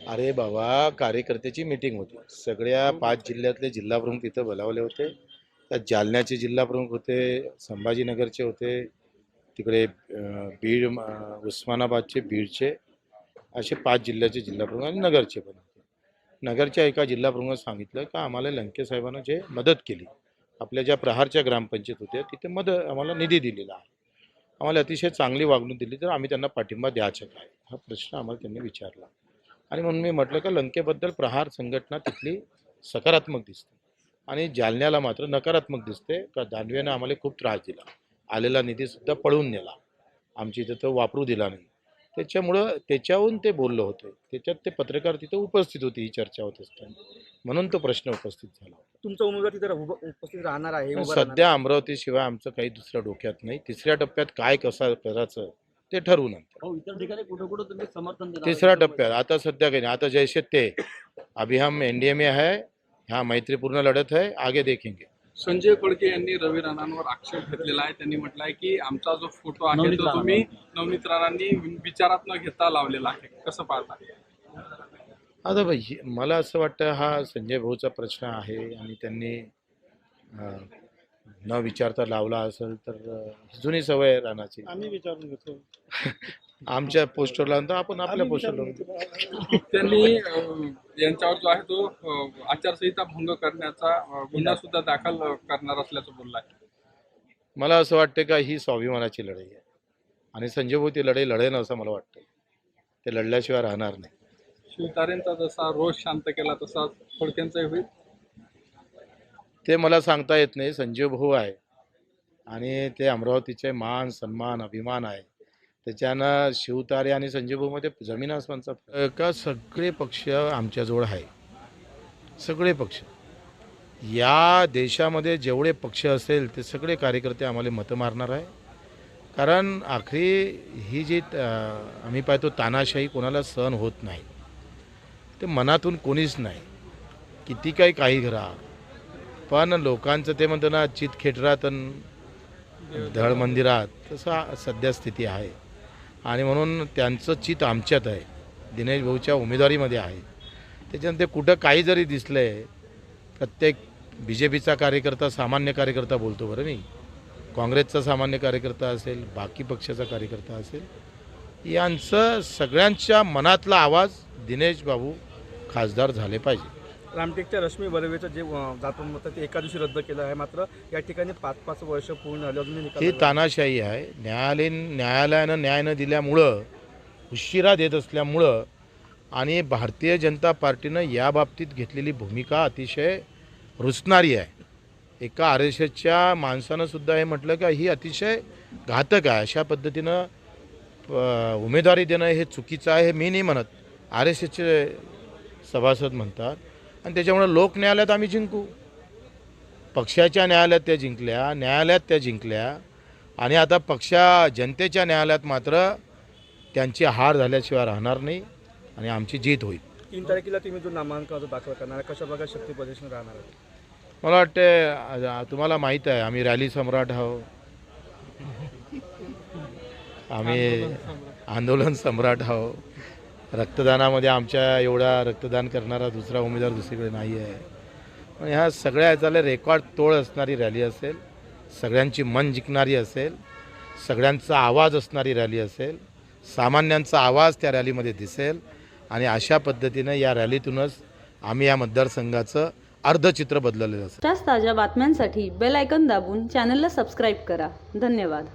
अरे बाबा, कार्यकर्त्याची मीटिंग होती. सगळ्या 5 जिल्ह्यातले जिल्हाप्रमुख तिथं बोलावले होते. त्यात जालन्याचे जिल्हाप्रमुख होते, संभाजीनगरचे होते, तिकडे बीड, उस्मानाबादचे, बीडचे, असे 5 जिल्ह्याचे जिल्हाप्रमुख आणि नगरचे पण होते. नगरच्या एका जिल्हाप्रमुखाने सांगितलं की आम्हाला लंके साहेबांना जे मदत केली, आपल्या ज्या प्रहारच्या ग्रामपंचायत होत्या तिथे आम्हाला निधी दिलेला आहे, आम्हाला अतिशय चांगली वागणूक दिली, तर आम्ही त्यांना पाठिंबा द्यायचा काय, हा प्रश्न आम्हाला त्यांनी विचारला. आणि म्हणून मी म्हटलं का लंकेबद्दल प्रहार संघटना तिथली सकारात्मक दिसते आणि जालन्याला मात्र नकारात्मक दिसते. का दानवेनं आम्हाला खूप त्रास दिला, आलेला निधीसुद्धा पळवून नेला, आमची इथं तो वापरू दिला नाही. त्याच्याहून ते बोललं होते, त्याच्यात ते पत्रकार तिथे उपस्थित होते ही चर्चा होत असताना, म्हणून तो प्रश्न उपस्थित झाला. तुमचा उमेदवार तिथे उपस्थित राहणार आहे? सध्या अमरावतीशिवाय आमचं काही दुसरं डोक्यात नाही. तिसऱ्या टप्प्यात काय कसं करायचं ते ठरवू नंतर. इतर ठिकाणी कुठं कुठं तुम्ही समर्थन देणार? तिसऱ्या टप्प्यात आता सध्या काही नाही. आता जैसे ते अभी हम एनडीए में है, हाँ मैत्रीपूर्ण लढत है, आगे देखेंगे. संजय फडके यांनी रवी राणांवर आक्षेप घेतलेला आहे. त्यांनी म्हटलं आहे की आमचा जो फोटो आहे तो तुम्ही नवनीत राणांनी विचारात न घेता लावलेला आहे, कसं पाहता? आता भाई मला असं वाटतं हा संजय भाऊचा प्रश्न आहे आणि त्यांनी न विचारता लावला असेल तर जुनी सवय आहे राणाची. आम्ही विचारून घेतो. आमच्या पोस्टरला तर आपण आपल्या पोस्टरला. त्यांनी यांच्यावर जो आहे तो आचारसंहिता भंग करण्याचा गुन्हा सुद्धा दाखल करणार असल्याचं बोलला आहे. मला असं वाटतं का ही स्वाभिमानाची लढाई आहे आणि संजय भाऊ ती लढाई लढेन असं मला वाटतं. ते लढल्याशिवाय राहणार नाही. शिवतारेंचा जसा रोष शांत केला तसा फडकेंचाही होईल ते मला सांगता येत नाही. संजय भाऊ आहे आणि ते अमरावतीचे मान सन्मान अभिमान आहे, त्याच्यानं शिवतारे आणि संजय भाऊमध्ये जमीन आसमानचा का. सगळे पक्ष आमच्याजवळ आहे, सगळे पक्ष. या देशामध्ये जेवढे पक्ष असेल ते सगळे कार्यकर्ते आम्हाला मतं मारणार आहे. कारण आखरी ही जी आम्ही पाहतो तानाशाही कोणाला सहन होत नाही, ते मनातून कोणीच नाही, किती काही करा. पण लोकांचं ते म्हणतं ना, चित खेटरात धड मंदिरात, तसं सध्या स्थिती आहे. आणि म्हणून त्यांचं चित आमच्यात आहे, दिनेश भाऊच्या उमेदवारीमध्ये आहे. त्याच्यानंतर कुठं काही जरी दिसलं आहे, प्रत्येक BJPचा कार्यकर्ता सामान्य कार्यकर्ता बोलतो बरं मी, काँग्रेसचा सामान्य कार्यकर्ता असेल, बाकी पक्षाचा कार्यकर्ता असेल, यांचं सगळ्यांच्या मनातला आवाज दिनेश बाबू खासदार झाले पाहिजे. रामटेकच्या रश्मी बर्वेचं जे जातं होतं ते एका दिवशी रद्द केलं आहे, मात्र या ठिकाणी 5-5 वर्ष पूर्ण झाले अजूनही ही तानाशाही आहे. न्यायालयानं न्याय न दिल्यामुळं, उशिरा देत असल्यामुळं आणि भारतीय जनता पार्टीनं या बाबतीत घेतलेली भूमिका अतिशय रुचणारी आहे. एका RSSच्या माणसानं सुद्धा हे म्हटलं का ही अतिशय घातक आहे, अशा पद्धतीनं उमेदवारी देणं हे चुकीचं आहे. हे मी नाही म्हणत, RSSचे सभासद म्हणतात. आणि त्याच्यामुळे लोक न्यायालयात आम्ही जिंकू. पक्षाच्या न्यायालयात त्या जिंकल्या, न्यायालयात त्या जिंकल्या आणि आता जनतेच्या न्यायालयात मात्र त्यांची हार झाल्याशिवाय राहणार नाही आणि आमची जीत होईल. 3 तारखेला तुम्ही जो नामांकन दाखल करणार आहे, कशा प्रकारे शक्ती प्रदर्शन राहणार आहे? मला वाटते तुम्हाला माहीत आहे आम्ही रॅली सम्राट आहोत, आम्ही आंदोलन सम्राट आहोत. रक्तदानामध्ये आमच्या एवढा रक्तदान करणारा दुसरा उमेदवार दुसरीकडे नाही आहे. पण ह्या सगळ्या ह्याचाले रेकॉर्ड तोड असणारी रॅली असेल, सगळ्यांची मन जिंकणारी असेल, सगळ्यांचा आवाज असणारी रॅली असेल, सामान्यांचा आवाज त्या रॅलीमध्ये दिसेल आणि अशा पद्धतीनं या रॅलीतूनच आम्ही या मतदारसंघाचं अर्धचित्र बदललेलं असेल. ताज्या बातम्यांसाठी बेल आयकॉन दाबून चॅनलला सबस्क्राईब करा. धन्यवाद.